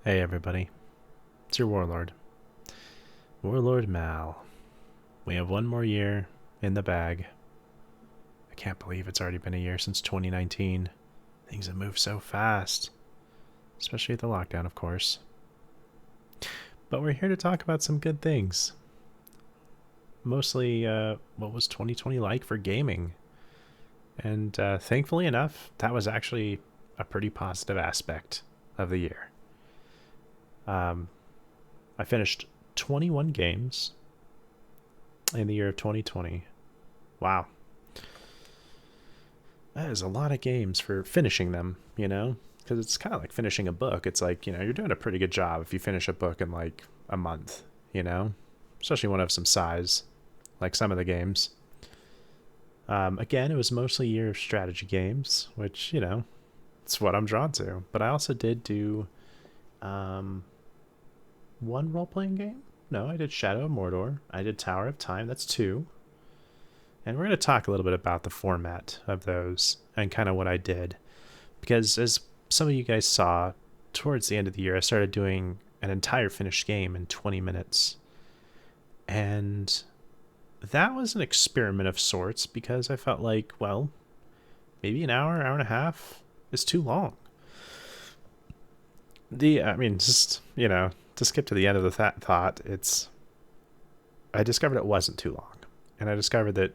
Hey everybody, it's your Warlord. Warlord Mal. We have one more year in the bag. I can't believe it's already been a year since 2019. Things have moved so fast. Especially the lockdown, of course. But we're here to talk about some good things. Mostly, what was 2020 like for gaming? And thankfully enough, that was actually a pretty positive aspect of the year. Um, I finished 21 games in the year of 2020. Wow. That is a lot of games for finishing them, you know? Because it's kind of like finishing a book. It's like, you're doing a pretty good job if you finish a book in like a month, you know? Especially one of some size, like some of the games. Again, it was mostly year strategy games, which, it's what I'm drawn to. But I also did do um, one role playing game. No, I did Shadow of Mordor. I did Tower of Time. That's two. And we're going to talk a little bit about the format of those and kind of what I did. Because as some of you guys saw, towards the end of the year, I started doing an entire finished game in 20 minutes. And that was an experiment of sorts because I felt like, well, maybe an hour, hour and a half is too long. To skip to the end of the thought, I discovered it wasn't too long. And I discovered that,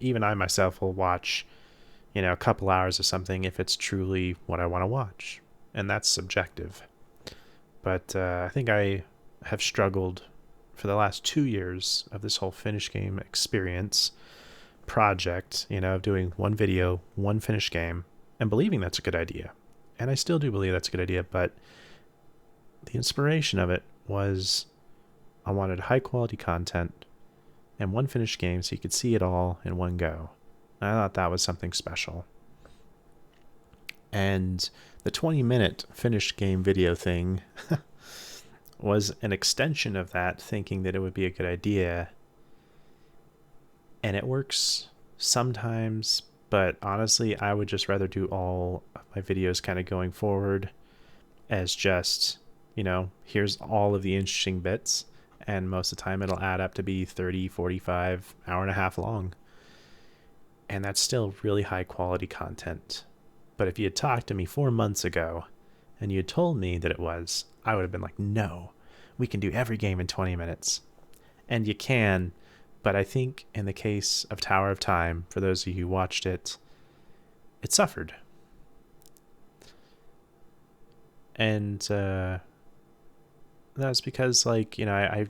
even I myself will watch, a couple hours of something if it's truly what I want to watch. And that's subjective. But I think I have struggled for the last 2 years of this whole finished game experience project, of doing one video, one finished game, and believing that's a good idea. And I still do believe that's a good idea, but the inspiration of it was I wanted high quality content and one finished game so you could see it all in one go. And I thought that was something special. And the 20-minute finished game video thing was an extension of that, thinking that it would be a good idea. And it works sometimes, but honestly, I would just rather do all of my videos kind of going forward as just, here's all of the interesting bits. And most of the time it'll add up to be 30, 45, hour and a half long. And that's still really high quality content. But if you had talked to me 4 months ago and you had told me that it was, I would have been like, no, we can do every game in 20 minutes. And you can, but I think in the case of Tower of Time, for those of you who watched it, it suffered. And that's because, I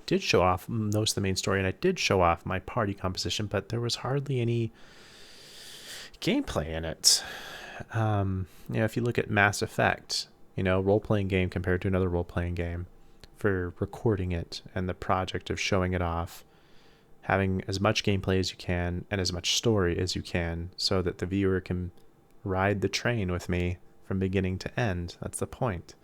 did show off most of the main story and I did show off my party composition, but there was hardly any gameplay in it. If you look at Mass Effect, role-playing game compared to another role-playing game, for recording it and the project of showing it off, having as much gameplay as you can and as much story as you can so that the viewer can ride the train with me from beginning to end. That's the point.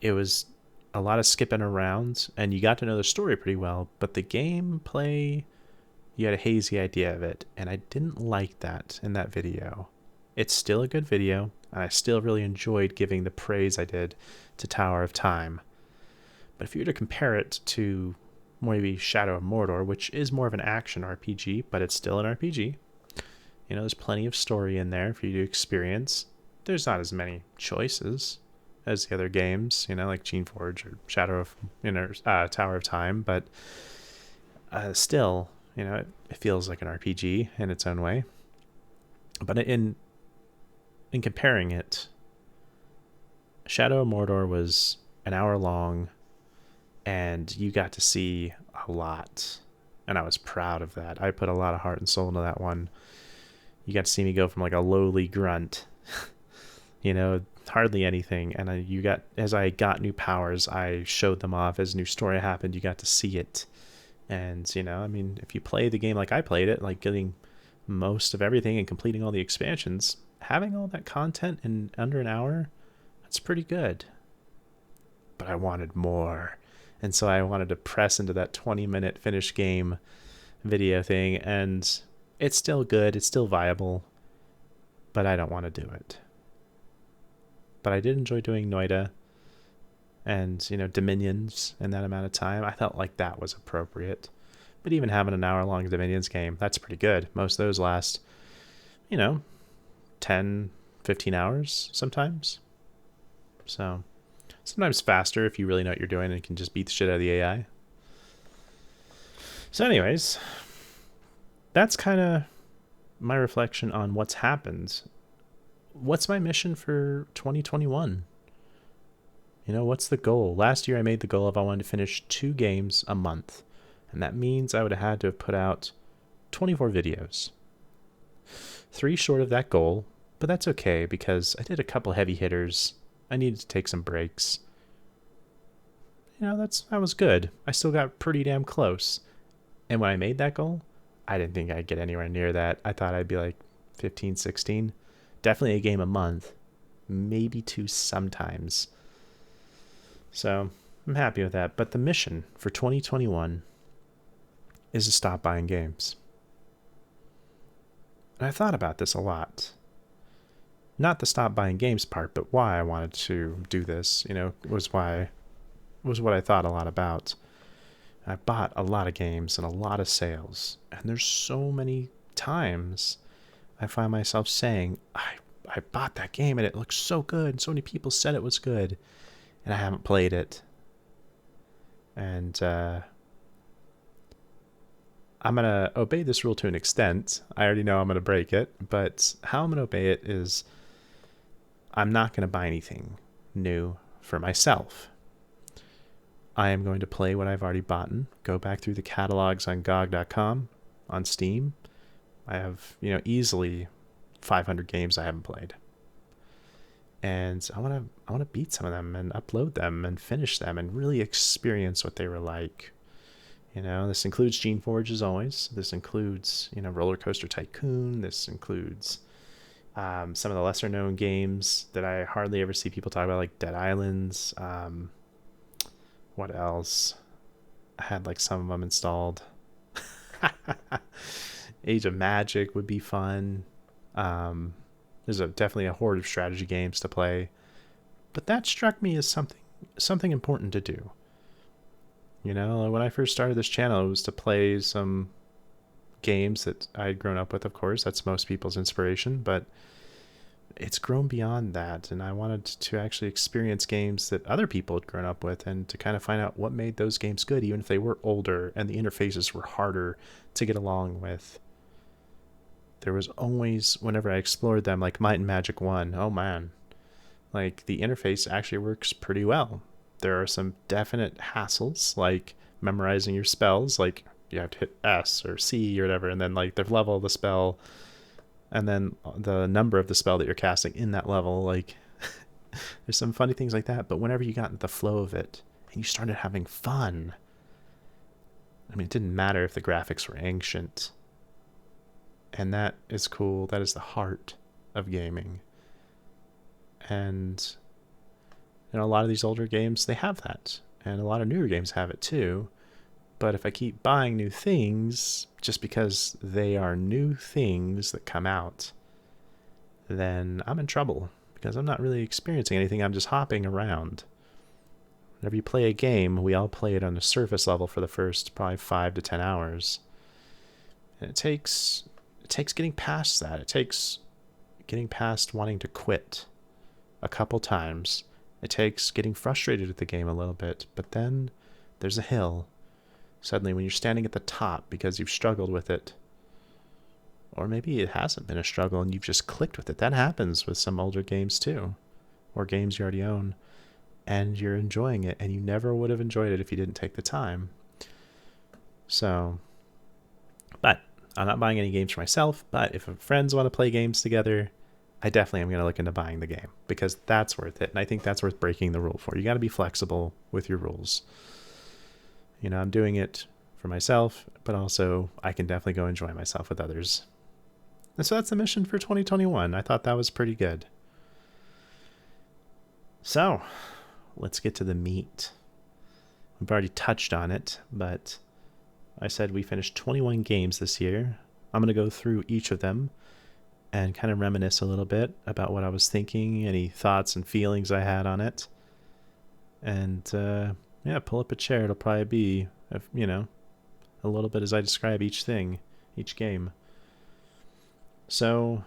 It was a lot of skipping around and you got to know the story pretty well, but the gameplay, you had a hazy idea of it, and I didn't like that in that video. It's still a good video, and I still really enjoyed giving the praise I did to Tower of Time. But if you were to compare it to maybe Shadow of Mordor, which is more of an action RPG, but it's still an RPG, there's plenty of story in there for you to experience. There's not as many choices as the other games, like Geneforge or Shadow of Tower of Time, but still, it feels like an RPG in its own way. But in comparing it, Shadow of Mordor was an hour long, and you got to see a lot, and I was proud of that. I put a lot of heart and soul into that one. You got to see me go from like a lowly grunt, hardly anything, and as I got new powers, I showed them off. As new story happened, you got to see it. And, if you play the game like I played it, like getting most of everything and completing all the expansions, having all that content in under an hour, that's pretty good. But I wanted more. And so I wanted to press into that 20-minute finished game video thing. And it's still good. It's still viable. But I don't want to do it. but I did enjoy doing Noita and, you know, Dominions in that amount of time. I felt like that was appropriate. But even having an hour-long Dominions game, that's pretty good. Most of those last, you know, 10, 15 hours sometimes. So sometimes faster if you really know what you're doing and can just beat the shit out of the AI. So anyways, that's kind of my reflection on what's happened. What's my mission for 2021? You know, what's the goal? Last year I made the goal of I wanted to finish 2 games a month. And that means I would have had to have put out 24 videos. 3 short of that goal, but that's okay because I did a couple heavy hitters. I needed to take some breaks. You know, that was good. I still got pretty damn close. And when I made that goal, I didn't think I'd get anywhere near that. I thought I'd be like 15, 16. Definitely a game a month. Maybe 2 sometimes. So I'm happy with that. But the mission for 2021 is to stop buying games. And I thought about this a lot. Not the stop buying games part, but why I wanted to do this, you know, was what I thought a lot about. I bought a lot of games and a lot of sales. And there's so many times I find myself saying, I bought that game and it looks so good. And so many people said it was good. And I haven't played it. And I'm going to obey this rule to an extent. I already know I'm going to break it. But how I'm going to obey it is I'm not going to buy anything new for myself. I am going to play what I've already bought. Go back through the catalogs on GOG.com, on Steam. I have, you know, easily 500 games I haven't played. And I want to beat some of them and upload them and finish them and really experience what they were like. You know, this includes Gene Forge as always. This includes, you know, Roller Coaster Tycoon. This includes some of the lesser known games that I hardly ever see people talk about, like Dead Islands. What else? I had like some of them installed. Age of Magic would be fun. There's definitely a horde of strategy games to play, but that struck me as something important to do. You know, when I first started this channel, it was to play some games that I had grown up with. Of course, that's most people's inspiration, but it's grown beyond that, and I wanted to actually experience games that other people had grown up with and to kind of find out what made those games good, even if they were older and the interfaces were harder to get along with. There was always, whenever I explored them, like Might and Magic 1, oh man, like the interface actually works pretty well. There are some definite hassles, like memorizing your spells, like you have to hit S or C or whatever, and then like the level of the spell, and then the number of the spell that you're casting in that level, like there's some funny things like that. But whenever you got into the flow of it and you started having fun, I mean, it didn't matter if the graphics were ancient. And that is cool. That is the heart of gaming. And, you know, a lot of these older games, they have that. And a lot of newer games have it too. But if I keep buying new things just because they are new things that come out, then I'm in trouble because I'm not really experiencing anything. I'm just hopping around. Whenever you play a game, we all play it on the surface level for the first probably 5 to 10 hours. And it takes getting past that. It takes getting past wanting to quit a couple times. It takes getting frustrated at the game a little bit, but then there's a hill. Suddenly when you're standing at the top because you've struggled with it, or maybe it hasn't been a struggle and you've just clicked with it. That happens with some older games too, or games you already own, and you're enjoying it, and you never would have enjoyed it if you didn't take the time. So, but I'm not buying any games for myself, but if friends want to play games together, I definitely am going to look into buying the game because that's worth it. And I think that's worth breaking the rule for. You got to be flexible with your rules. You know, I'm doing it for myself, but also I can definitely go enjoy myself with others. And so that's the mission for 2021. I thought that was pretty good. So let's get to the meat. We've already touched on it, but I said we finished 21 games this year. I'm going to go through each of them and kind of reminisce a little bit about what I was thinking, any thoughts and feelings I had on it. And yeah, pull up a chair. It'll probably be, you know, a little bit as I describe each thing, each game. So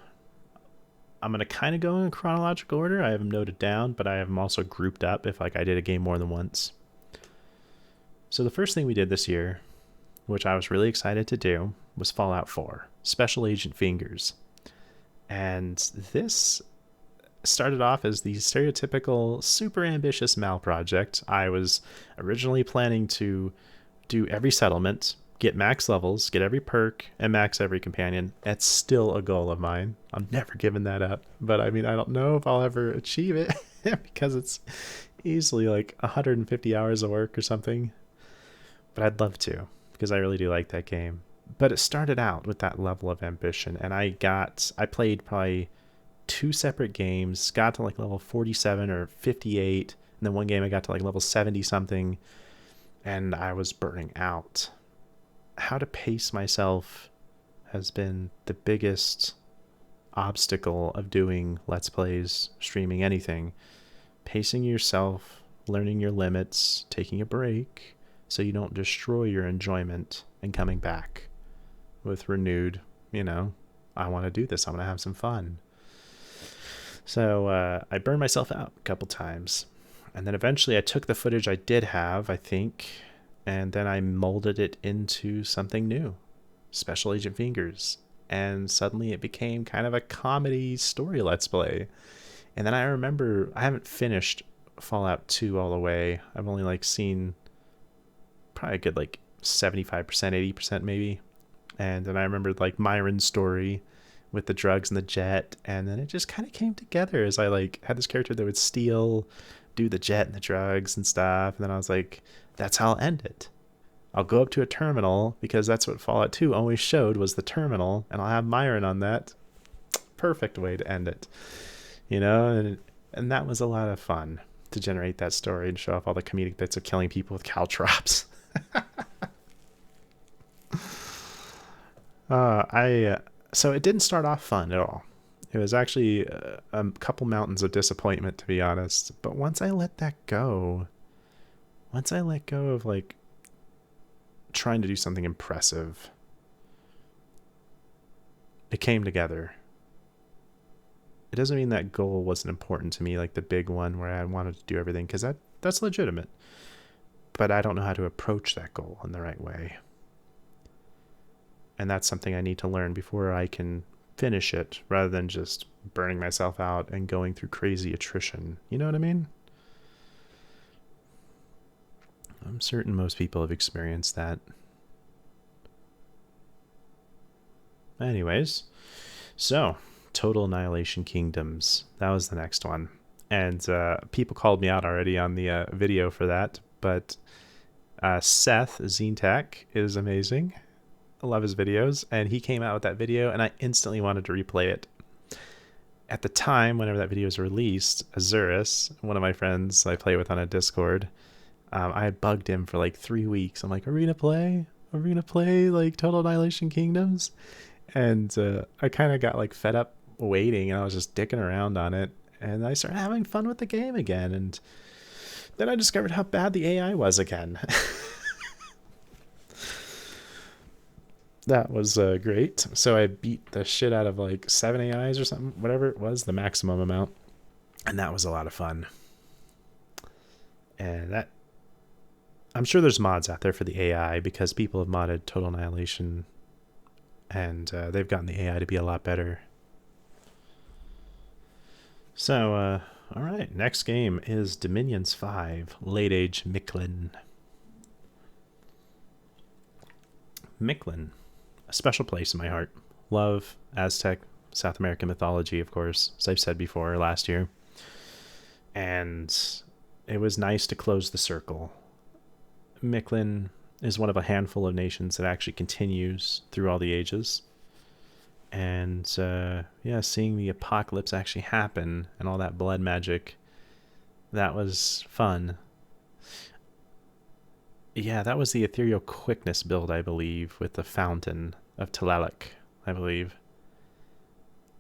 I'm going to kind of go in chronological order. I have them noted down, but I have them also grouped up if like I did a game more than once. So the first thing we did this year, which I was really excited to do, was Fallout 4, Special Agent Fingers. And this started off as the stereotypical super ambitious Mal project. I was originally planning to do every settlement, get max levels, get every perk, and max every companion. That's still a goal of mine. I'm never giving that up. But I mean, I don't know if I'll ever achieve it because it's easily like 150 hours of work or something. But I'd love to, because I really do like that game. But it started out with that level of ambition, and I played probably 2 separate games, got to like level 47 or 58, and then one game I got to like level 70 something, and I was burning out. How to pace myself has been the biggest obstacle of doing Let's Plays, streaming, anything. Pacing yourself, learning your limits, taking a break, so you don't destroy your enjoyment, and coming back with renewed, you know, I want to do this, I want to have some fun. So I burned myself out a couple times. And then eventually I took the footage I did have, I think, and then I molded it into something new, Special Agent Fingers. And suddenly it became kind of a comedy story Let's Play. And then I remember, I haven't finished Fallout 2 all the way. I've only like seen probably a good like 75%, 80% maybe. And then I remembered like Myron's story with the drugs and the jet, and then it just kind of came together as I like had this character that would steal, do the jet and the drugs and stuff. And then I was like, that's how I'll end it. I'll go up to a terminal, because that's what Fallout 2 always showed, was the terminal, and I'll have Myron on that. Perfect way to end it, you know. And that was a lot of fun to generate that story and show off all the comedic bits of killing people with caltrops. So it didn't start off fun at all. It was actually a couple mountains of disappointment, to be honest. But once I let that go, of like trying to do something impressive, it came together. It doesn't mean that goal wasn't important to me, like the big one where I wanted to do everything, because that's legitimate. But I don't know how to approach that goal in the right way. And that's something I need to learn before I can finish it, rather than just burning myself out and going through crazy attrition. You know what I mean? I'm certain most people have experienced that. Anyways, so Total Annihilation Kingdoms. That was the next one. And people called me out already on the video for that. But Seth Zintak is amazing. I love his videos, and he came out with that video, and I instantly wanted to replay it. At the time, whenever that video was released, Azurus, one of my friends I play with on a Discord, I had bugged him for like 3 weeks. I'm like, are we gonna play? Are we gonna play like Total Annihilation Kingdoms? And I kind of got like fed up waiting, and I was just dicking around on it, and I started having fun with the game again, and then I discovered how bad the AI was again. That was great. So I beat the shit out of like 7 AIs or something, whatever it was, the maximum amount. And that was a lot of fun. And that, I'm sure there's mods out there for the AI, because people have modded Total Annihilation, and they've gotten the AI to be a lot better. So, all right, next game is Dominions 5, Late Age Mictlan. Mictlan. A special place in my heart. Love Aztec, South American mythology, of course, as I've said before last year. And it was nice to close the circle. Mictlan is one of a handful of nations that actually continues through all the ages. And yeah, seeing the apocalypse actually happen and all that blood magic, that was fun. Yeah, that was the Ethereal Quickness build, I believe, with the Fountain of Tlaloc, I believe.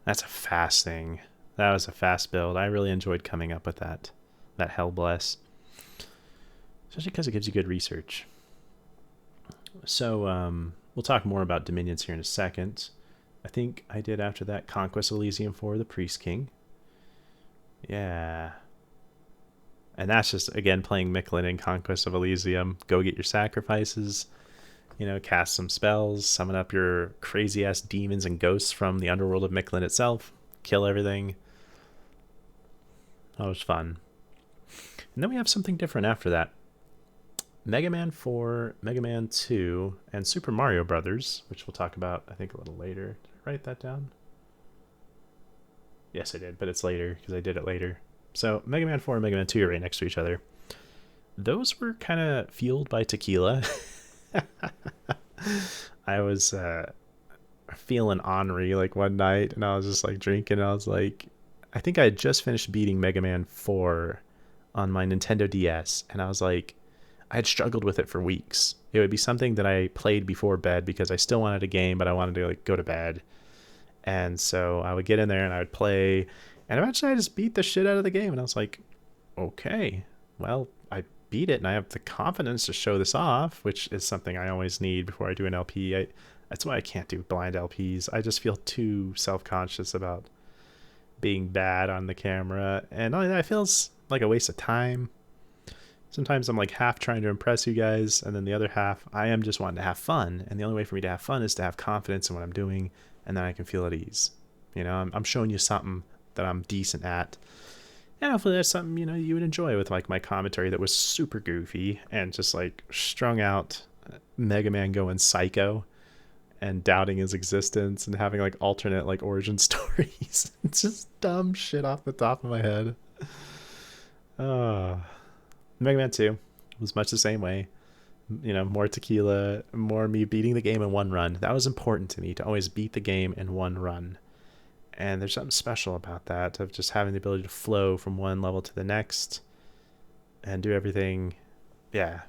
That's a fast thing. That was a fast build. I really enjoyed coming up with that Hellbless. Especially because it gives you good research. So we'll talk more about Dominions here in a second. I think I did after that Conquest Elysium for the Priest King. Yeah. And that's just, again, playing Mictlan in Conquest of Elysium. Go get your sacrifices, you know, cast some spells, summon up your crazy-ass demons and ghosts from the underworld of Mictlan itself, kill everything. That was fun. And then we have something different after that. Megaman 4, Megaman 2, and Super Mario Brothers, which we'll talk about, I think, a little later. Did I write that down? Yes, I did, but it's later because I did it later. So Mega Man 4 and Mega Man 2 are right next to each other. Those were kind of fueled by tequila. I was feeling ornery like one night, and I was just like drinking. And I was like, I think I had just finished beating Mega Man 4 on my Nintendo DS, and I was like, I had struggled with it for weeks. It would be something that I played before bed because I still wanted a game, but I wanted to like go to bed. And so I would get in there and I would play, and eventually I just beat the shit out of the game. And I was like, okay, well, I beat it and I have the confidence to show this off, which is something I always need before I do an LP. That's why I can't do blind LPs. I just feel too self-conscious about being bad on the camera. And not only that, it feels like a waste of time. Sometimes I'm like half trying to impress you guys, and then the other half, I am just wanting to have fun. And the only way for me to have fun is to have confidence in what I'm doing, and then I can feel at ease. You know, I'm showing you something that I'm decent at. And hopefully that's something, you know, you would enjoy with like my commentary that was super goofy and just like strung out Mega Man going psycho and doubting his existence and having like alternate like origin stories. It's just dumb shit off the top of my head. Mega Man 2 was much the same way. You know, more tequila, more me beating the game in one run. That was important to me, to always beat the game in one run. And there's something special about that, of just having the ability to flow from one level to the next and do everything. Yeah.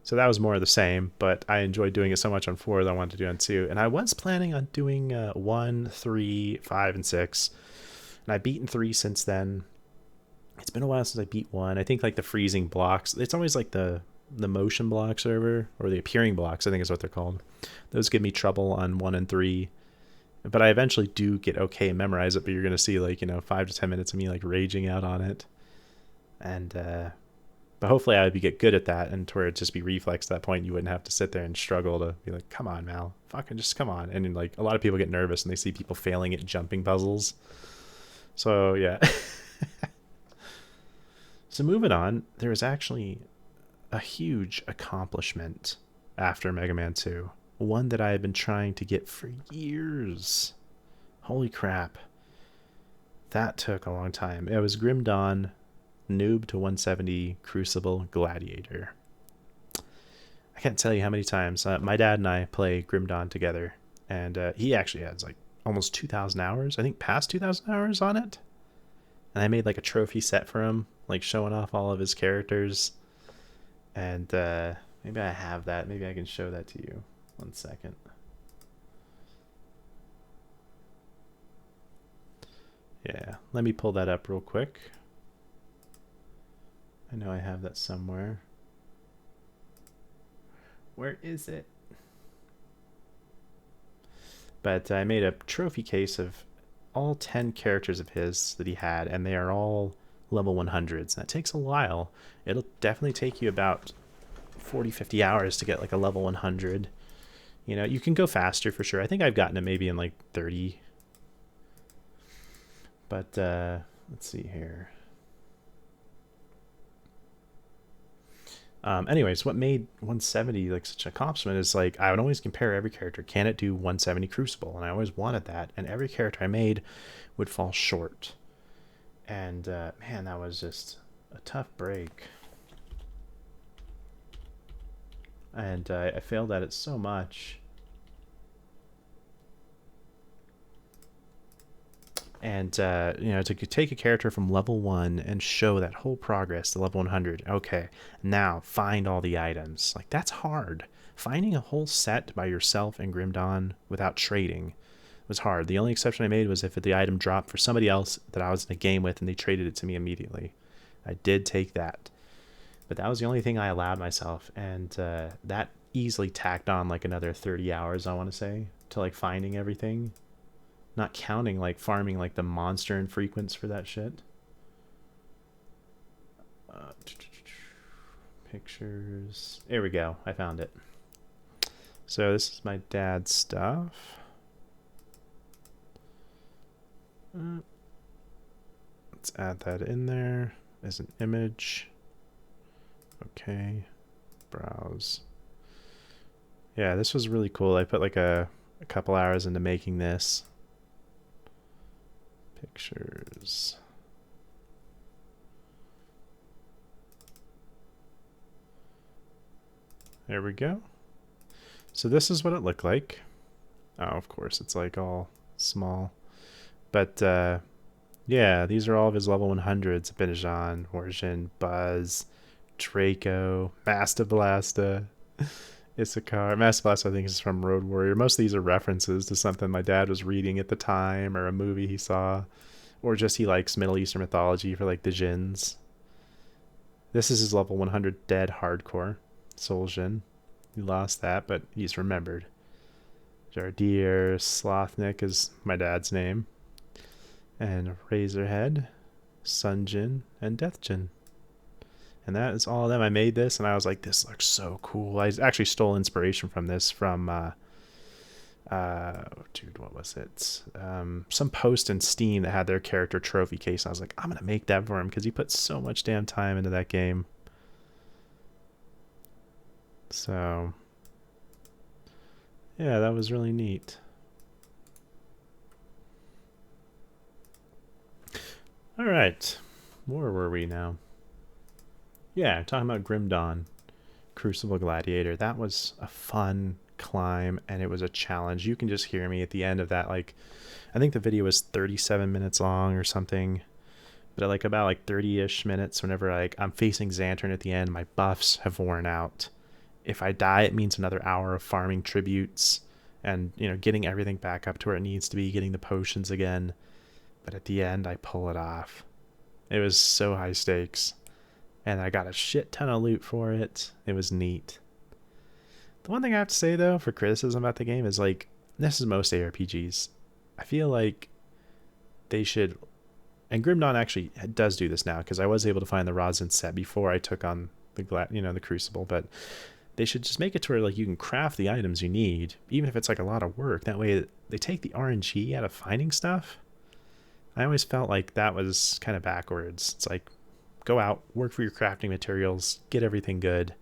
So that was more of the same, but I enjoyed doing it so much on 4 that I wanted to do on 2. And I was planning on doing 1, 3, 5, and 6. And I've beaten 3 since then. It's been a while since I beat 1. I think like the freezing blocks, it's always like the motion blocks or the appearing blocks, I think is what they're called. Those give me trouble on 1 and 3. But I eventually do get okay and memorize it, but you're going to see like, you know, 5 to 10 minutes of me like raging out on it. And but hopefully I would get good at that, and to where it'd just be reflex at that point. You wouldn't have to sit there and struggle to be like, come on, Mal, fucking just come on. And like a lot of people get nervous and they see people failing at jumping puzzles. So yeah. So moving on, there was actually a huge accomplishment after Mega Man 2. One that I had been trying to get for years. Holy crap. That took a long time. It was Grim Dawn, Noob to 170, Crucible, Gladiator. I can't tell you how many times my dad and I play Grim Dawn together. And he actually has like almost 2,000 hours. I think past 2,000 hours on it. And I made like a trophy set for him, like showing off all of his characters. And maybe I have that. Maybe I can show that to you. 1 second. Yeah, let me pull that up real quick. I know I have that somewhere. Where is it? But I made a trophy case of all 10 characters of his that he had, and they are all level 100s. That takes a while. It'll definitely take you about 40-50 hours to get like a level 100. You know, you can go faster for sure. I think I've gotten it maybe in like 30. But let's see here. Anyways, what made 170 like such an accomplishment is like I would always compare every character. Can it do 170 Crucible? And I always wanted that. And every character I made would fall short. And man, that was just a tough break. And I failed at it so much. And, you know, to take a character from level 1 and show that whole progress to level 100. Okay, now find all the items. Like, that's hard. Finding a whole set by yourself in Grim Dawn without trading was hard. The only exception I made was if the item dropped for somebody else that I was in a game with and they traded it to me immediately. I did take that. But that was the only thing I allowed myself, and that easily tacked on like another 30 hours, I want to say, to like finding everything. Not counting like farming like the monster infrequents for that shit. Pictures. There we go. I found it. So this is my dad's stuff. Let's add that in there as an image. Okay. Browse. Yeah, this was really cool. I put like a couple hours into making this. Pictures. There we go. So this is what it looked like. Oh, of course, it's like all small. But yeah, these are all of his level 100s. Benejan, Origin, Buzz, Draco, Mastablasta, Issachar. Mastablasta, I think, is from Road Warrior. Most of these are references to something my dad was reading at the time, or a movie he saw, or just he likes Middle Eastern mythology for like the Jinns. This is his level 100 dead hardcore, Soljin. He lost that, but he's remembered. Jardir, Slothnik is my dad's name. And Razorhead, Sunjin, and Deathjin. And that is all of them. I made this, and I was like, this looks so cool. I actually stole inspiration from this from, dude, what was it? Some post in Steam that had their character trophy case. And I was like, I'm going to make that for him because he put so much damn time into that game. So, yeah, that was really neat. All right, where were we now? Yeah, talking about Grim Dawn, Crucible Gladiator. That was a fun climb, and it was a challenge. You can just hear me at the end of that. Like, I think the video was 37 minutes long or something, but at like about like 30-ish minutes, whenever like I'm facing Xantern at the end, my buffs have worn out. If I die, it means another hour of farming tributes and, you know, getting everything back up to where it needs to be, getting the potions again. But at the end, I pull it off. It was so high stakes. And I got a shit ton of loot for it. It was neat. The one thing I have to say, though, for criticism about the game is, like, this is most ARPGs. I feel like they should... And Grim Dawn actually does do this now, because I was able to find the Rosin set before I took on the the Crucible, but they should just make it to where, like, you can craft the items you need, even if it's, like, a lot of work. That way, they take the RNG out of finding stuff. I always felt like that was kind of backwards. It's like, go out, work for your crafting materials, get everything good,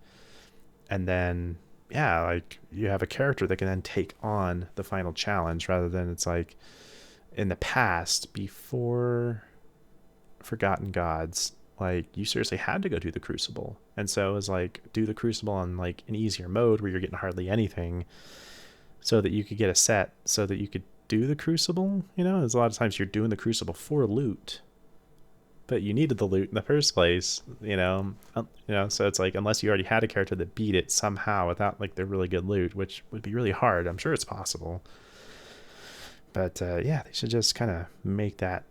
and then, yeah, like, you have a character that can then take on the final challenge, rather than it's like, in the past, before Forgotten Gods, like, you seriously had to go do the Crucible. And so it was like, do the Crucible on, like, an easier mode where you're getting hardly anything, so that you could get a set, so that you could do the Crucible. You know, there's a lot of times you're doing the Crucible for loot, but you needed the loot in the first place, so it's like, unless you already had a character that beat it somehow without, like, the really good loot, which would be really hard. I'm sure it's possible, but yeah, they should just kind of make that,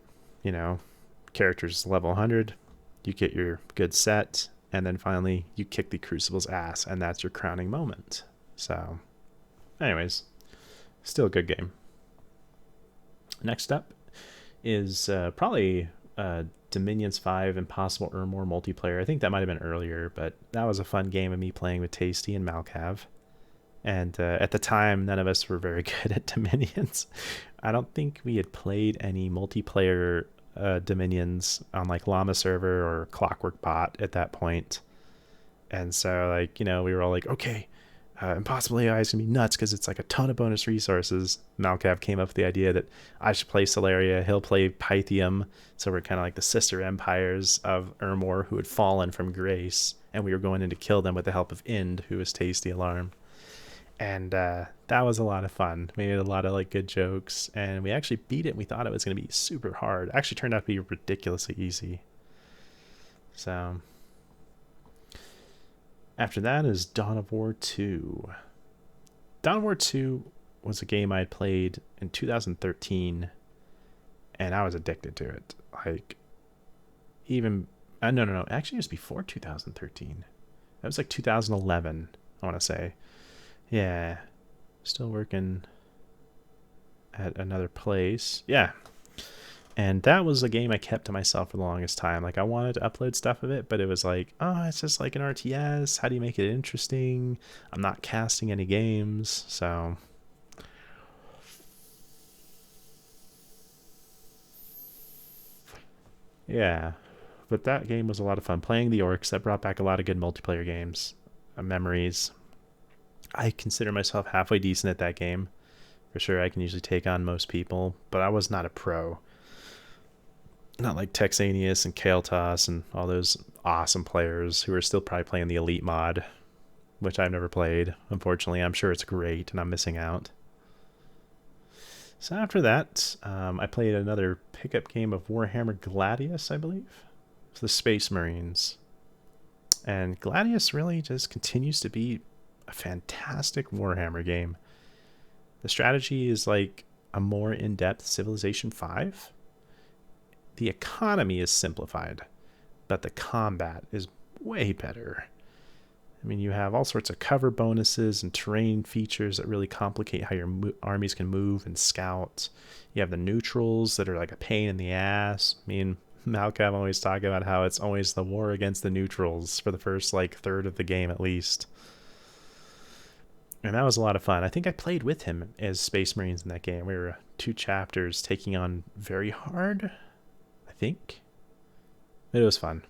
characters level 100, you get your good set, and then finally you kick the Crucible's ass, and that's your crowning moment. So anyways, still a good game. Next up is probably Dominions 5 Impossible Ermor multiplayer. I think that might have been earlier, but that was a fun game of me playing with Tasty and Malcav. And at the time, none of us were very good at Dominions. I don't think we had played any multiplayer Dominions on, like, Llama server or Clockwork Bot at that point. And so, like, we were all like, okay, Impossible AI is going to be nuts because it's like a ton of bonus resources. Malcav came up with the idea that I should play Solaria, he'll play Pythium, so we're kind of like the sister empires of Ermor who had fallen from grace, and we were going in to kill them with the help of Ind, who was Tasty Alarm. And that was a lot of fun. We made a lot of, like, good jokes, and we actually beat it, and we thought it was going to be super hard. It actually turned out to be ridiculously easy. So after that is Dawn of War 2. Dawn of War 2 was a game I had played in 2013, and I was addicted to it. Like, even no, actually it was before 2013. That was like 2011, I want to say. Yeah, still working at another place. Yeah, and that was a game I kept to myself for the longest time. Like, I wanted to upload stuff of it, but it was like, oh, it's just like an RTS. How do you make it interesting? I'm not casting any games, so yeah. But that game was a lot of fun. Playing the orcs, that brought back a lot of good multiplayer games, memories. I consider myself halfway decent at that game. For sure, I can usually take on most people, but I was not a pro. Not like Texanius and Kael'thas and all those awesome players who are still probably playing the Elite mod, which I've never played. Unfortunately, I'm sure it's great, and I'm missing out. So after that, I played another pickup game of Warhammer Gladius, I believe. It's the Space Marines. And Gladius really just continues to be a fantastic Warhammer game. The strategy is like a more in-depth Civilization 5. The economy is simplified, but the combat is way better. I mean, you have all sorts of cover bonuses and terrain features that really complicate how your armies can move and scout. You have the neutrals that are like a pain in the ass. I mean, Malcolm always talking about how it's always the war against the neutrals for the first like third of the game at least. And that was a lot of fun. I think I played with him as Space Marines in that game. We were 2 chapters taking on very hard, I think. It was fun.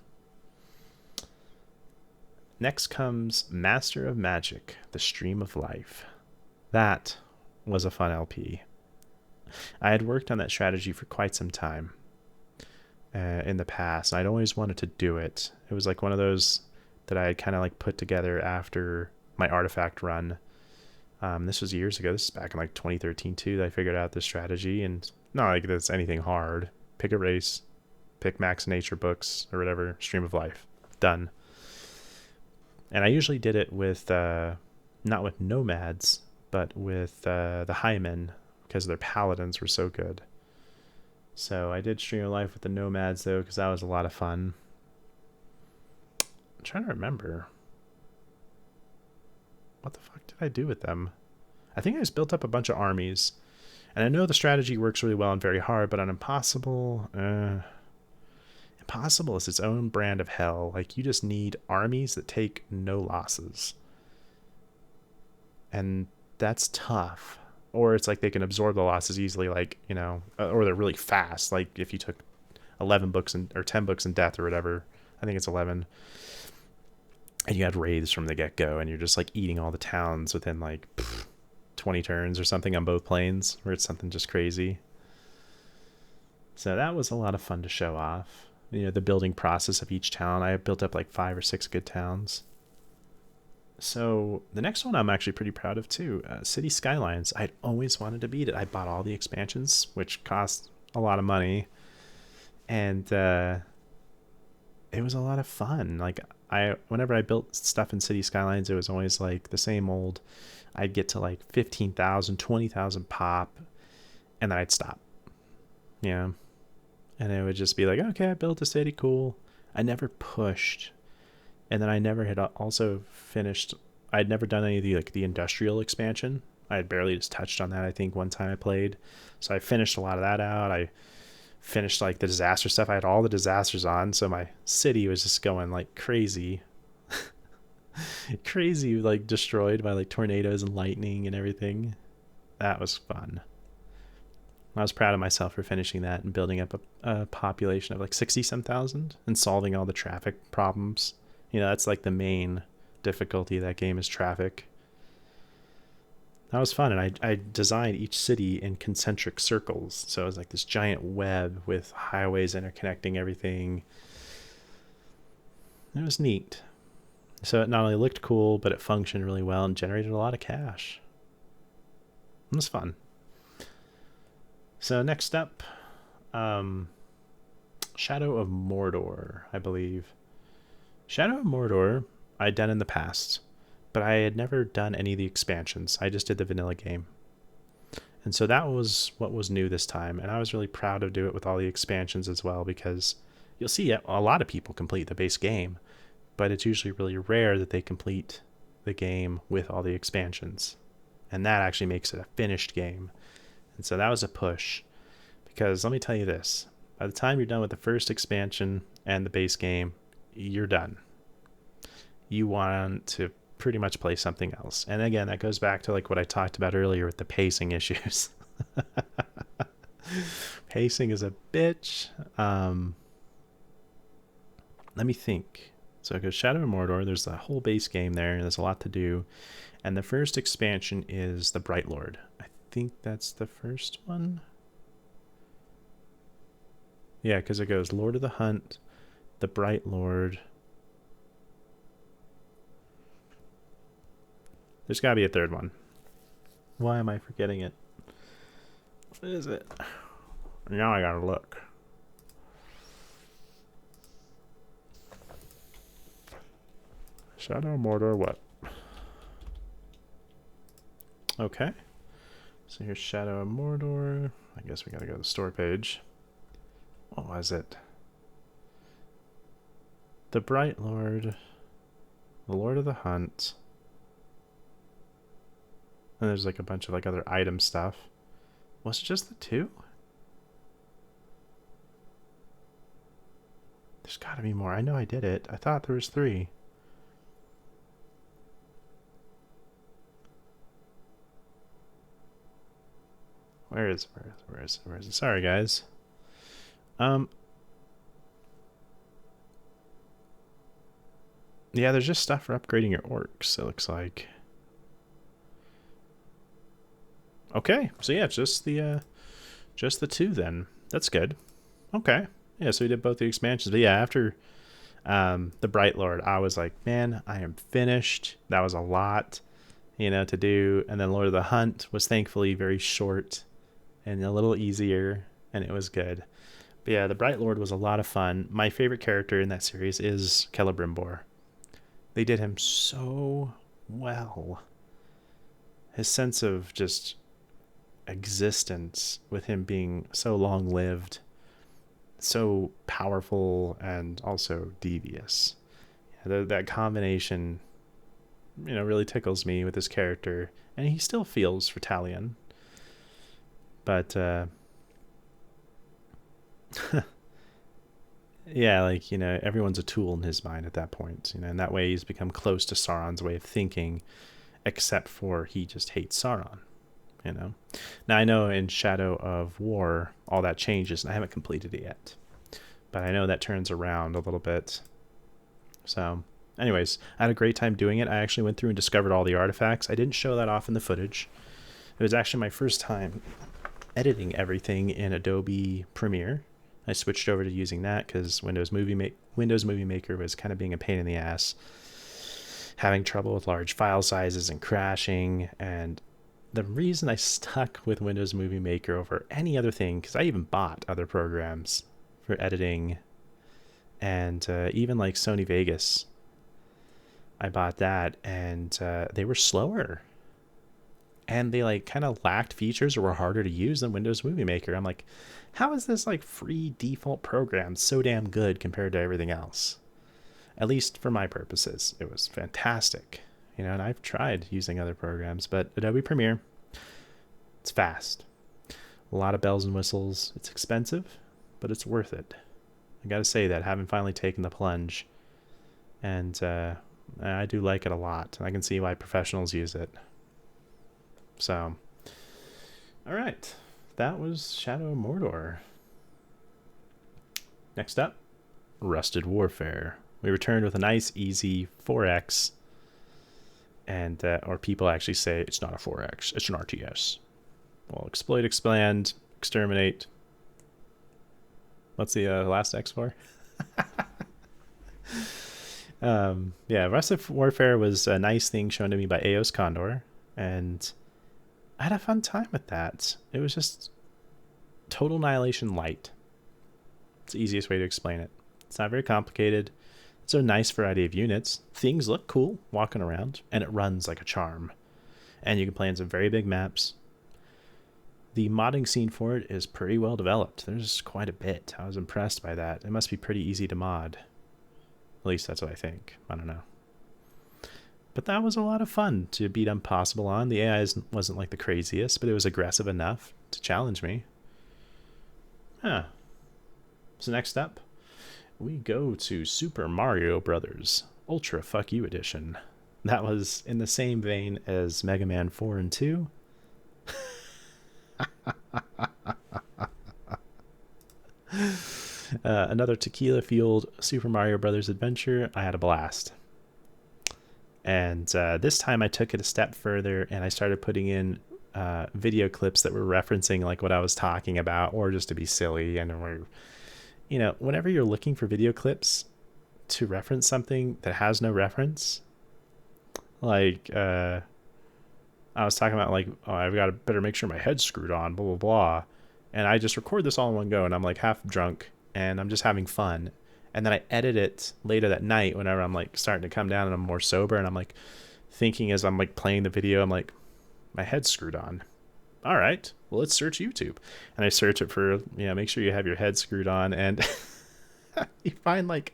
Next comes Master of Magic, The Stream of Life. That was a fun LP. I had worked on that strategy for quite some time in the past. I'd always wanted to do it. It was like one of those that I had kind of like put together after my artifact run. This was years ago. This is back in like 2013 too, that I figured out this strategy, and not like that's anything hard. Pick a race, pick max nature books or whatever, Stream of Life. Done. And I usually did it with, not with nomads, but with the highmen, because their paladins were so good. So I did Stream of Life with the nomads, though, because that was a lot of fun. I'm trying to remember. What the fuck did I do with them? I think I just built up a bunch of armies. And I know the strategy works really well on very hard, but on impossible... Impossible is its own brand of hell. Like, you just need armies that take no losses. And that's tough. Or it's like they can absorb the losses easily, like, you know, or they're really fast. Like if you took 11 books or 10 books in death or whatever, I think it's 11. And you had raids from the get-go, and you're just like eating all the towns within like 20 turns or something on both planes, where it's something just crazy. So that was a lot of fun to show off. You know, the building process of each town. I built up like 5 or 6 good towns. So the next one I'm actually pretty proud of too. City Skylines. I'd always wanted to beat it. I bought all the expansions, which cost a lot of money, and it was a lot of fun. Like whenever I built stuff in City Skylines, it was always like the same old. I'd get to like 15,000, 20,000 pop, and then I'd stop. Yeah, and it would just be like, okay, I built a city, cool. I never pushed. And then I never had also finished. I'd never done any of the like the industrial expansion. I had barely just touched on that, I think, one time I played. So I finished a lot of that out. I finished like the disaster stuff. I had all the disasters on, so my city was just going like crazy. Crazy, like destroyed by like tornadoes and lightning and everything. That was fun. I was proud of myself for finishing that and building up a population of like 60-some thousand and solving all the traffic problems. You know, that's like the main difficulty of that game is traffic. That was fun, and I designed each city in concentric circles. So it was like this giant web with highways interconnecting everything. It was neat. So it not only looked cool, but it functioned really well and generated a lot of cash. It was fun. So next up, Shadow of Mordor, I believe. Shadow of Mordor I'd done in the past, but I had never done any of the expansions. I just did the vanilla game. And so that was what was new this time, and I was really proud to do it with all the expansions as well, because you'll see a lot of people complete the base game, but it's usually really rare that they complete the game with all the expansions. And that actually makes it a finished game. And so that was a push, because let me tell you this, by the time you're done with the first expansion and the base game, you're done. You want to pretty much play something else. And again, that goes back to like what I talked about earlier with the pacing issues. Pacing is a bitch. Let me think. So it goes Shadow of Mordor. There's the whole base game there, and there's a lot to do. And the first expansion is the Bright Lord. I think that's the first one. Yeah, because it goes Lord of the Hunt, the Bright Lord. There's got to be a third one. Why am I forgetting it? What is it? Now I gotta look. Shadow of Mordor, what? Okay. So here's Shadow of Mordor. I guess we gotta go to the store page. What was it? The Bright Lord, the Lord of the Hunt. And there's like a bunch of like other item stuff. Was it just the two? There's gotta be more. I know I did it. I thought there was 3. Where is it? Sorry guys. Yeah, there's just stuff for upgrading your orcs, it looks like. Okay, so yeah, just the 2 then. That's good. Okay. Yeah, so we did both the expansions. But yeah, after the Bright Lord, I was like, man, I am finished. That was a lot, to do. And then Lord of the Hunt was thankfully very short and a little easier, and it was good. But yeah, the Bright Lord was a lot of fun. My favorite character in that series is Celebrimbor. They did him so well. His sense of just existence, with him being so long-lived, so powerful, and also devious. That combination, really tickles me with his character, and he still feels for Talion. But yeah, like, everyone's a tool in his mind at that point, and that way he's become close to Sauron's way of thinking, except for he just hates Sauron. Now I know in Shadow of War all that changes, and I haven't completed it yet, but I know that turns around a little bit. So anyways, I had a great time doing it. I actually went through and discovered all the artifacts. I didn't show that off in the footage. It was actually my first time editing everything in Adobe Premiere. I switched over to using that because Windows Movie Maker was kind of being a pain in the ass, having trouble with large file sizes and crashing. And the reason I stuck with Windows Movie Maker over any other thing, because I even bought other programs for editing, and even like Sony Vegas, I bought that, and they were slower, and they like kind of lacked features or were harder to use than Windows Movie Maker. I'm like, how is this like free default program so damn good compared to everything else? At least for my purposes, it was fantastic. And I've tried using other programs, but Adobe Premiere, it's fast. A lot of bells and whistles. It's expensive, but it's worth it. I got to say that, having finally taken the plunge. And I do like it a lot. I can see why professionals use it. So, all right. That was Shadow of Mordor. Next up, Rusted Warfare. We returned with a nice, easy 4X. And or people actually say it's not a 4X, it's an RTS. Well, exploit, expand, exterminate. What's the last X for? Yeah, Rusted Warfare was a nice thing shown to me by Eos Condor, and I had a fun time with that. It was just total Annihilation light. It's the easiest way to explain it. It's not very complicated. It's a nice variety of units. Things look cool walking around, and it runs like a charm. And you can play in some very big maps. the modding scene for it is pretty well developed. There's quite a bit. I was impressed by that. It must be pretty easy to mod. At least that's what I think. I don't know. But that was a lot of fun to beat Impossible on. The AI wasn't like the craziest, but it was aggressive enough to challenge me. Huh. So next up, we go to Super Mario Brothers Ultra Fuck You Edition. That was in the same vein as Mega Man 4 and 2. Another tequila-fueled Super Mario Brothers adventure. I had a blast. And this time I took it a step further and I started putting in video clips that were referencing like what I was talking about, or just to be silly. And we're, you know, whenever you're looking for video clips to reference something that has no reference, like I was talking about like, oh, I've got to better make sure my head's screwed on, blah, blah, blah. And I just record this all in one go, and I'm like half drunk and I'm just having fun. And then I edit it later that night whenever I'm like starting to come down and I'm more sober, and I'm like thinking as I'm like playing the video, I'm like, my head's screwed on. All right, well, let's search YouTube. And I search it for, you know, make sure you have your head screwed on. And you find like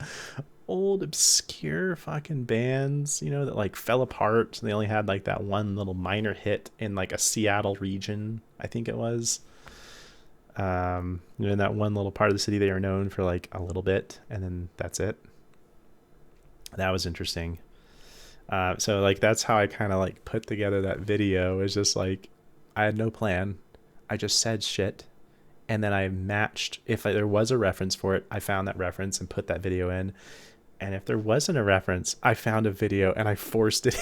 old obscure fucking bands, you know, that like fell apart. And they only had like that one little minor hit in like a Seattle region, I think it was. In that one little part of the city they were known for like a little bit, and then that's it. That was interesting. So like that's how I kind of like put together that video. It was just like I had no plan. I just said shit, and then I matched. If there was a reference for it, I found that reference and put that video in. And if there wasn't a reference, I found a video and I forced it in.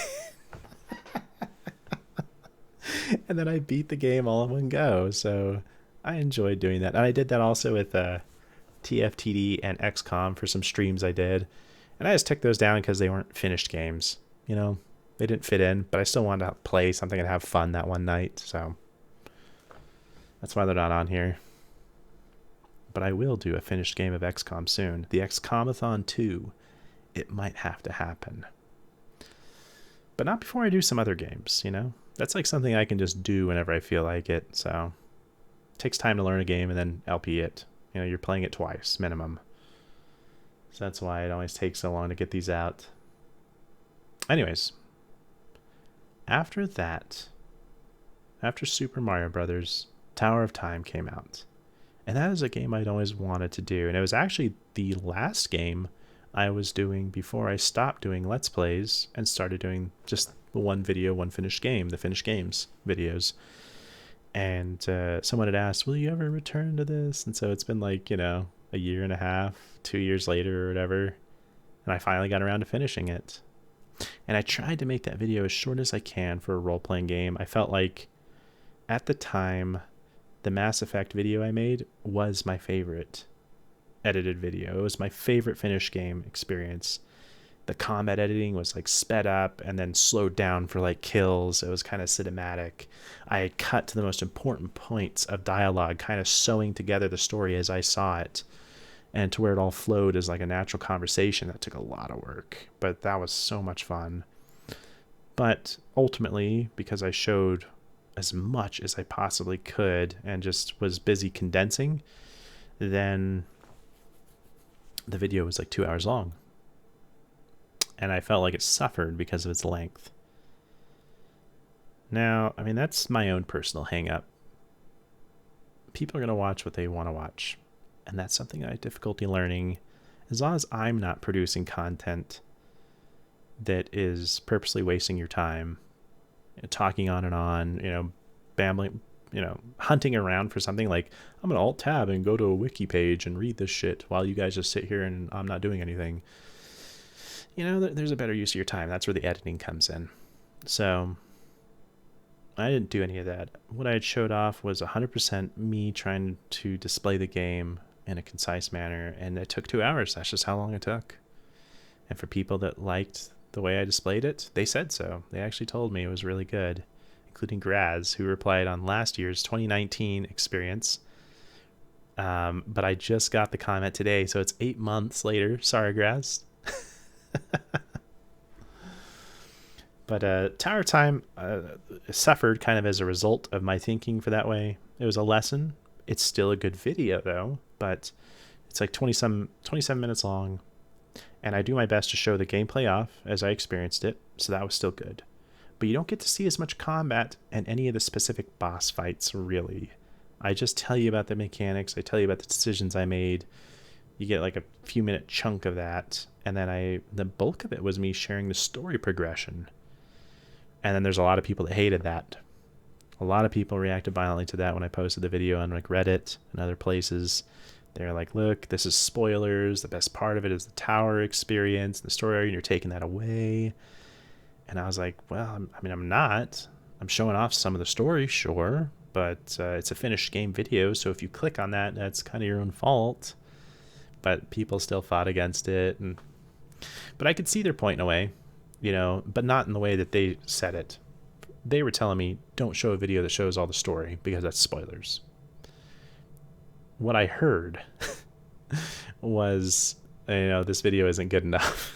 And then I beat the game all in one go. So I enjoyed doing that. And I did that also with TFTD and XCOM for some streams I did. And I just took those down because they weren't finished games. You know, they didn't fit in, but I still wanted to play something and have fun that one night. So that's why they're not on here. But I will do a finished game of XCOM soon. The XCOM-a-thon 2. It might have to happen. But not before I do some other games, you know? That's like something I can just do whenever I feel like it, so it takes time to learn a game and then LP it. You know, you're playing it twice, minimum. So that's why it always takes so long to get these out. Anyways, after that, after Super Mario Brothers, Tower of Time came out. And that is a game I'd always wanted to do. And it was actually the last game I was doing before I stopped doing Let's Plays and started doing just the one video, one finished game, the finished games videos. And someone had asked, will you ever return to this? And so it's been like, you know, a year and a half, 2 years later or whatever. And I finally got around to finishing it. And I tried to make that video as short as I can for a role-playing game. I felt like at the time, the Mass Effect video I made was my favorite edited video. It was my favorite finished game experience. The combat editing was like sped up and then slowed down for like kills. It was kind of cinematic. I had cut to the most important points of dialogue, kind of sewing together the story as I saw it, and to where it all flowed as like a natural conversation. That took a lot of work, but that was so much fun. But ultimately, because I showed as much as I possibly could and just was busy condensing, then the video was like 2 hours long. And I felt like it suffered because of its length. Now, I mean, that's my own personal hang-up. People are going to watch what they want to watch. And that's something I have difficulty learning. As long as I'm not producing content that is purposely wasting your time, talking on, you know, bambling, you know, hunting around for something like, I'm going to alt-tab and go to a wiki page and read this shit while you guys just sit here and I'm not doing anything. You know, there's a better use of your time. That's where the editing comes in. So I didn't do any of that. What I had showed off was 100% me trying to display the game in a concise manner, and it took 2 hours. That's just how long it took. And for people that liked the way I displayed it, they said so. They actually told me it was really good, including Graz, who replied on last year's 2019 experience. But I just got the comment today, so it's 8 months later. Sorry, Graz. But Tower Time suffered kind of as a result of my thinking for that way. It was a lesson. It's still a good video though, but it's like 27 minutes long, and I do my best to show the gameplay off as I experienced it, so that was still good. But you don't get to see as much combat and any of the specific boss fights, really. I just tell you about the mechanics, I tell you about the decisions I made. You get like a few minute chunk of that, and then the bulk of it was me sharing the story progression. And then there's a lot of people that hated that. A lot of people reacted violently to that when I posted the video on like Reddit and other places. They're like, look, this is spoilers. The best part of it is the tower experience, the story, and you're taking that away. And I was like, well, I mean, I'm not. I'm showing off some of the story, sure, but it's a finished game video, so if you click on that, that's kind of your own fault. But people still fought against it. But I could see their point in a way, but not in the way that they said it. They were telling me, don't show a video that shows all the story because that's spoilers. What I heard was, this video isn't good enough.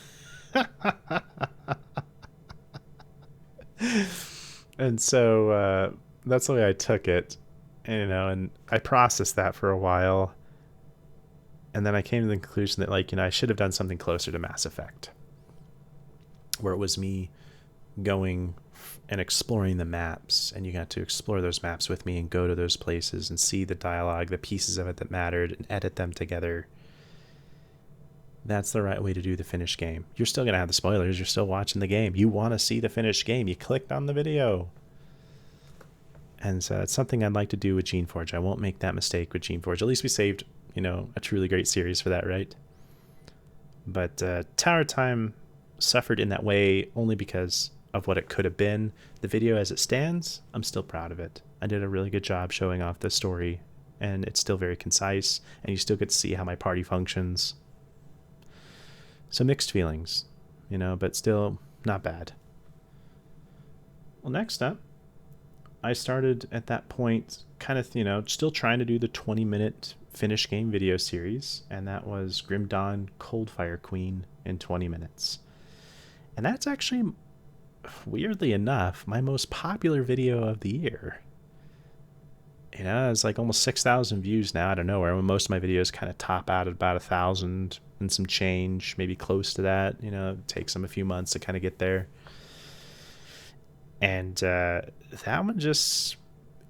And so that's the way I took it, and I processed that for a while. And then I came to the conclusion that, I should have done something closer to Mass Effect, where it was me going and exploring the maps, and you got to explore those maps with me and go to those places and see the dialogue, the pieces of it that mattered, and edit them together. That's the right way to do the finished game. You're still going to have the spoilers. You're still watching the game. You want to see the finished game. You clicked on the video. And so it's something I'd like to do with Geneforge. I won't make that mistake with Geneforge. At least we saved, a truly great series for that, right? But Tower Time suffered in that way only because of what it could have been. The video as it stands, I'm still proud of it. I did a really good job showing off the story, and it's still very concise, and you still get to see how my party functions. So mixed feelings, but still not bad. Well, next up, I started at that point kind of, still trying to do the 20-minute finished game video series, and that was Grim Dawn Koldfire Queen in 20 minutes. And that's actually, weirdly enough, my most popular video of the year. It's like almost 6,000 views now out of nowhere, when most of my videos kind of top out at about 1,000 and some change, maybe close to that. It takes them a few months to kind of get there. And that one just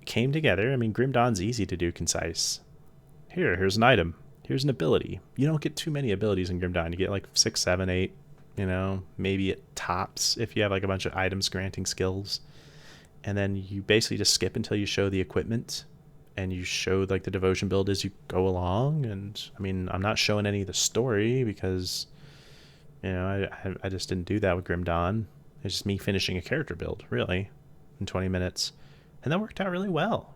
came together. I mean, Grim Dawn's easy to do concise. Here's an item. Here's an ability. You don't get too many abilities in Grim Dawn. You get like 6, 7, 8, maybe it tops if you have like a bunch of items granting skills. And then you basically just skip until you show the equipment, and you show like the devotion build as you go along. And I mean, I'm not showing any of the story because, I just didn't do that with Grim Dawn. It's just me finishing a character build, really, in 20 minutes. And that worked out really well.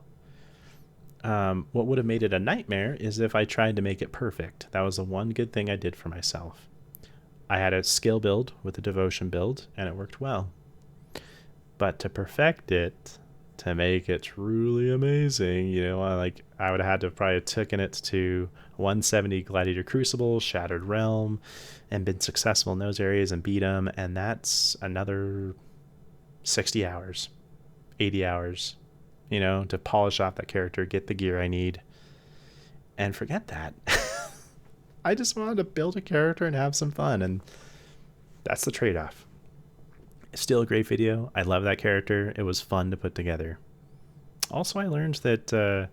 What would have made it a nightmare is if I tried to make it perfect. That was the one good thing I did for myself. I had a skill build with a devotion build, and it worked well. But to perfect it, to make it truly amazing, I would have had to probably taken it to 170 Gladiator Crucible, Shattered Realm, and been successful in those areas and beat them. And that's another 60 hours, 80 hours, to polish off that character, get the gear I need. And forget that. I just wanted to build a character and have some fun. And that's the trade-off. Still a great video. I love that character. It was fun to put together. Also, I learned that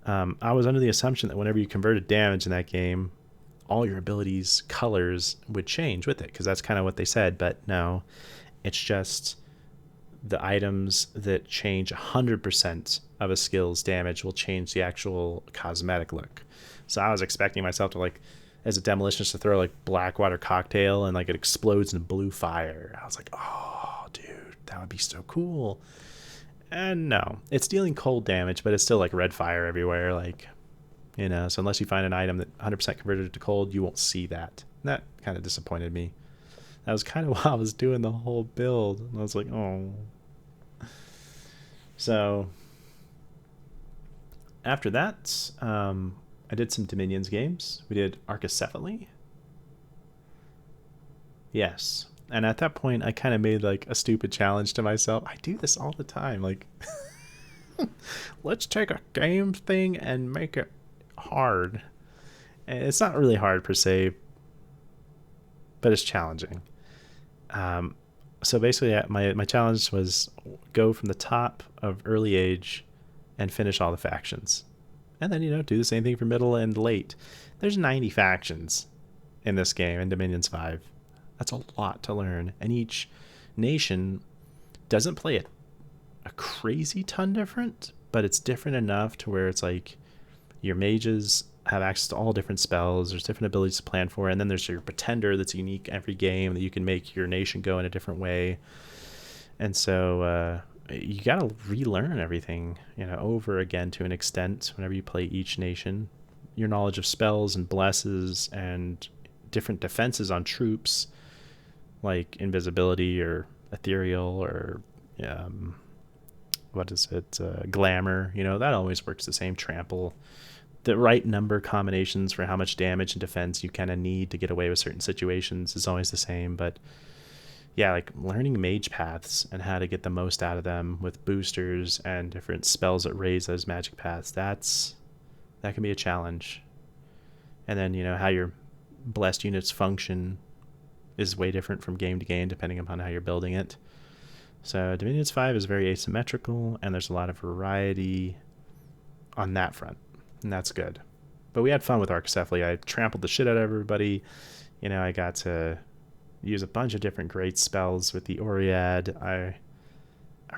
I was under the assumption that whenever you converted damage in that game, all your abilities' colors would change with it, because that's kind of what they said. But no, it's just the items that change 100% of a skill's damage will change the actual cosmetic look. So I was expecting myself to, as a demolitionist, to throw Blackwater Cocktail and it explodes in blue fire. I was like, oh, dude, that would be so cool. And no, it's dealing cold damage, but it's still red fire everywhere. So unless you find an item that 100% converted to cold, you won't see that. And that kind of disappointed me. That was kind of why I was doing the whole build. And I was like, oh. So after that, I did some Dominions games. We did Arcoscephale. Yes, And at that point, I kind of made like a stupid challenge to myself. I do this all the time. Like, let's take a game thing and make it hard. And it's not really hard per se, but it's challenging. So basically, my challenge was go from the top of early age and finish all the factions. And then, do the same thing for middle and late. There's 90 factions in this game, in Dominions 5. That's a lot to learn. And each nation doesn't play it a crazy ton different, but it's different enough to where it's like your mages have access to all different spells. There's different abilities to plan for. And then there's your pretender that's unique every game that you can make your nation go in a different way. And so you got to relearn everything, over again to an extent whenever you play each nation. Your knowledge of spells and blesses and different defenses on troops like invisibility or ethereal or glamour, that always works the same. Trample, the right number combinations for how much damage and defense you kind of need to get away with certain situations is always the same. But yeah, like learning mage paths and how to get the most out of them with boosters and different spells that raise those magic paths, that can be a challenge. And then how your blessed units function is way different from game to game depending upon how you're building it. So Dominions 5 is very asymmetrical, and there's a lot of variety on that front, and that's good. But we had fun with Arcoscephale. I trampled the shit out of everybody. I got to use a bunch of different great spells with the Oread. I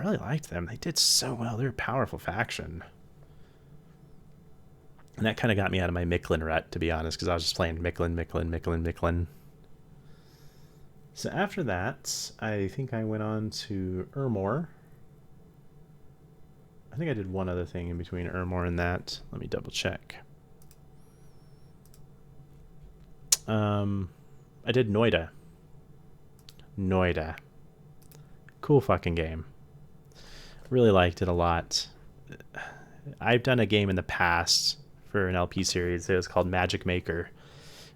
really liked them. They did so well. They're a powerful faction. And that kind of got me out of my Mictlan rut, to be honest, because I was just playing Mictlan. So after that, I think I went on to Ermor. I think I did one other thing in between Ermor and that. Let me double check. I did Noita. Cool fucking game. Really liked it a lot. I've done a game in the past for an LP series. It was called Magic Maker,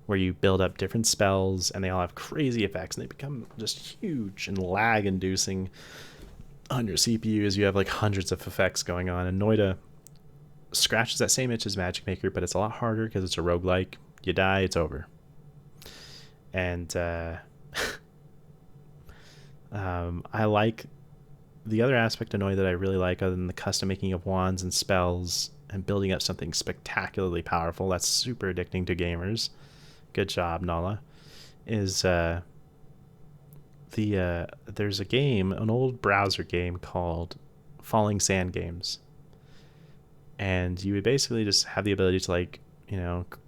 where you build up different spells and they all have crazy effects and they become just huge and lag inducing on your CPU as you have like hundreds of effects going on. And Noita scratches that same itch as Magic Maker, but it's a lot harder because it's a roguelike. You die, it's over. And I like the other aspect of Noita that I really like, other than the custom making of wands and spells and building up something spectacularly powerful that's super addicting to gamers. Good job, Nala. Is there's a game, an old browser game called Falling Sand Games, and you would basically just have the ability to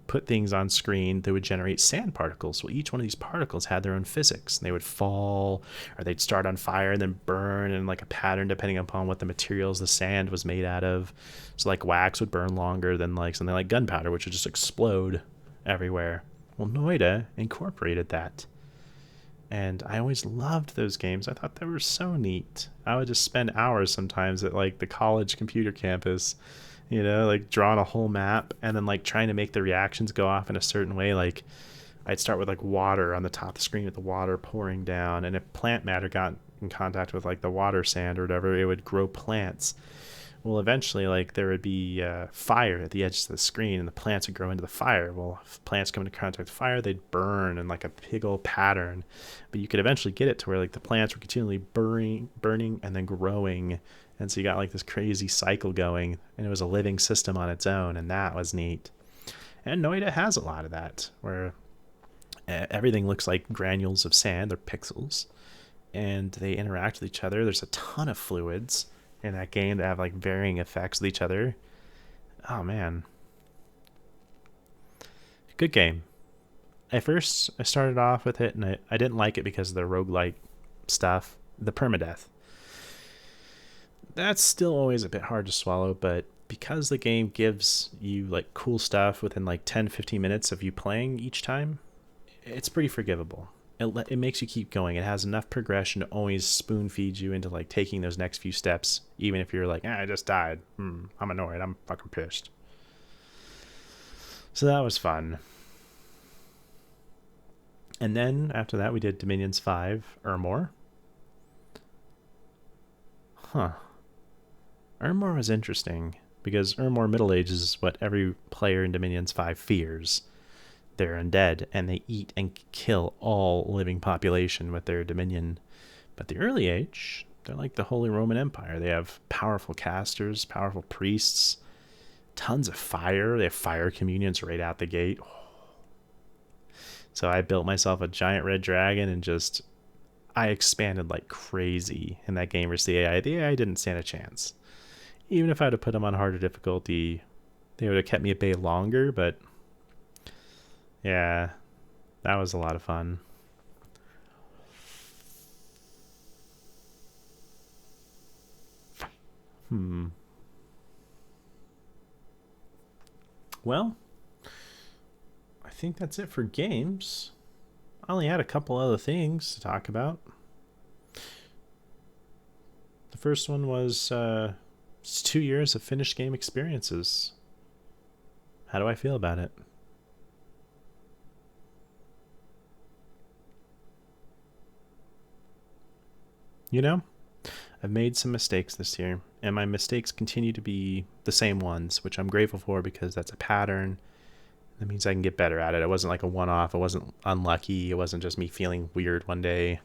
put things on screen that would generate sand particles. Well, each one of these particles had their own physics. They would fall, or they'd start on fire and then burn in like a pattern depending upon what the materials the sand was made out of. So like wax would burn longer than like something like gunpowder, which would just explode everywhere. Well, Noita incorporated that. And I always loved those games. I thought they were so neat. I would just spend hours sometimes at like the college computer campus, like drawing a whole map and then like trying to make the reactions go off in a certain way. Like I'd start with like water on the top of the screen with the water pouring down. And if plant matter got in contact with like the water sand or whatever, it would grow plants. Well, eventually, like there would be fire at the edges of the screen, and the plants would grow into the fire. Well, if plants come into contact with fire, they'd burn in like a big old pattern. But you could eventually get it to where like the plants were continually burning, and then growing, and so you got like this crazy cycle going, and it was a living system on its own, and that was neat. And Noita has a lot of that, where everything looks like granules of sand. They're pixels, and they interact with each other. There's a ton of fluids in that game that have like varying effects with each other. Oh man, good game. I started off with it and I didn't like it because of the roguelike stuff, the permadeath. That's still always a bit hard to swallow, but because the game gives you like cool stuff within like 10-15 minutes of you playing each time, it's pretty forgivable. It makes you keep going. It has enough progression to always spoon feed you into like taking those next few steps, even if you're like, I just died. I'm annoyed. I'm fucking pissed. So that was fun. And then after that, we did Dominions 5, Ermor. Huh. Ermor was interesting because Ermor Middle Ages is what every player in Dominions 5 fears. They're undead, and they eat and kill all living population with their dominion. But the early age, they're like the Holy Roman Empire. They have powerful casters, powerful priests, tons of fire. They have fire communions right out the gate. So I built myself a giant red dragon and I expanded like crazy in that game versus the AI. The AI didn't stand a chance. Even if I had put them on harder difficulty, they would have kept me at bay longer, but yeah, that was a lot of fun. Well, I think that's it for games. I only had a couple other things to talk about. The first one was it's 2 years of finished game experiences. How do I feel about it? You know, I've made some mistakes this year, and my mistakes continue to be the same ones, which I'm grateful for because that's a pattern. That means I can get better at it. It wasn't like a one-off. It wasn't unlucky. It wasn't just me feeling weird one day.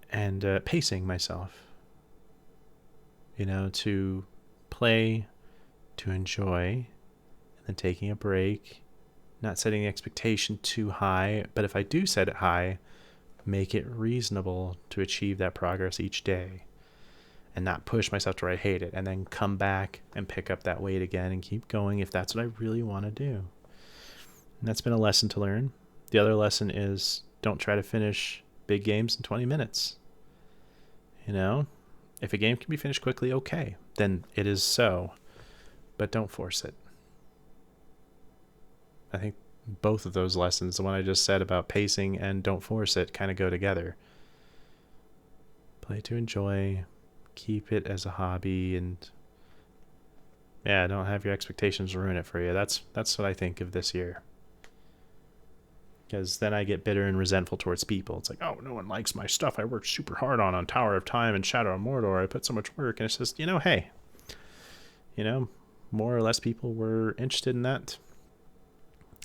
And pacing myself, to play, to enjoy, and then taking a break, not setting the expectation too high. But if I do set it high, make it reasonable to achieve that progress each day and not push myself to where I hate it, and then come back and pick up that weight again and keep going if that's what I really want to do. And that's been a lesson to learn. The other lesson is don't try to finish big games in 20 minutes. If a game can be finished quickly, okay, then it is so, but don't force it. I think both of those lessons, the one I just said about pacing and don't force it, kind of go together. Play to enjoy, keep it as a hobby, and don't have your expectations ruin it for you. That's what I think of this year. Because then I get bitter and resentful towards people. It's like, oh, no one likes my stuff I worked super hard on Tower of Time and Shadow of Mordor. I put so much work. And it's just, hey, more or less people were interested in that.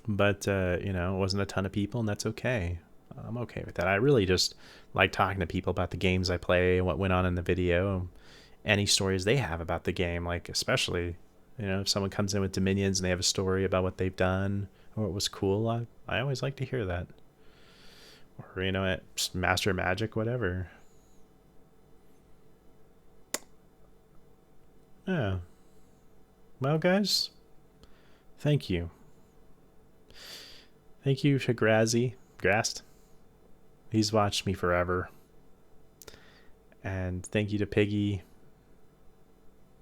But, it wasn't a ton of people, and that's okay. I'm okay with that. I really just like talking to people about the games I play and what went on in the video. Any stories they have about the game, like especially, if someone comes in with Dominions and they have a story about what they've done or what was cool, I always like to hear that. Or, at Master Magic, whatever. Yeah. Well, guys, thank you. Thank you to Grast. He's watched me forever. And thank you to Piggy,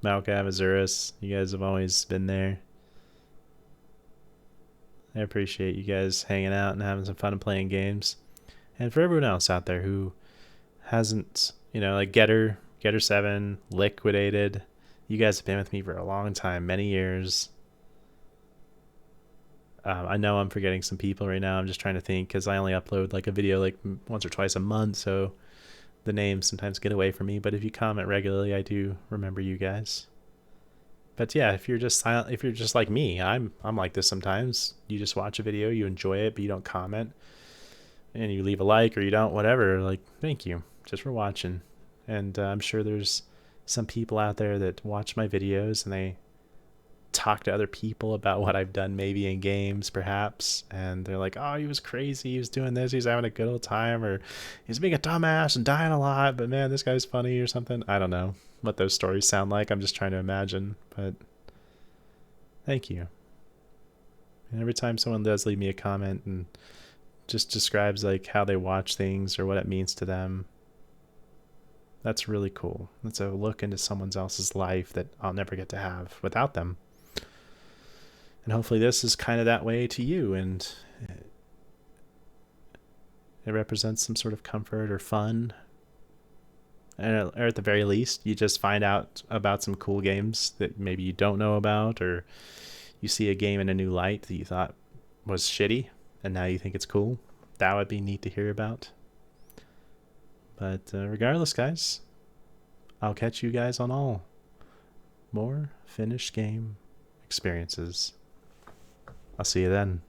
Malcav, Azuris. You guys have always been there. I appreciate you guys hanging out and having some fun and playing games. And for everyone else out there who hasn't, like Getter 7, Liquidated, you guys have been with me for a long time, many years. I know I'm forgetting some people right now. I'm just trying to think because I only upload like a video like once or twice a month, so the names sometimes get away from me. But if you comment regularly, I do remember you guys. But yeah, if you're just silent, if you're just like me, I'm like this sometimes. You just watch a video, you enjoy it, but you don't comment, and you leave a like or you don't, whatever. Like, thank you just for watching. And I'm sure there's some people out there that watch my videos and they talk to other people about what I've done, maybe in games, perhaps, and they're like, "Oh, he was crazy. He was doing this. He's having a good old time, or he's being a dumbass and dying a lot. But man, this guy's funny," or something. I don't know what those stories sound like. I'm just trying to imagine. But thank you. And every time someone does leave me a comment and just describes like how they watch things or what it means to them, that's really cool. That's a look into someone else's life that I'll never get to have without them. And hopefully this is kind of that way to you, and it represents some sort of comfort or fun. Or at the very least, you just find out about some cool games that maybe you don't know about, or you see a game in a new light that you thought was shitty, and now you think it's cool. that would be neat to hear about. But regardless, guys, I'll catch you guys on all more finished game experiences. I'll see you then.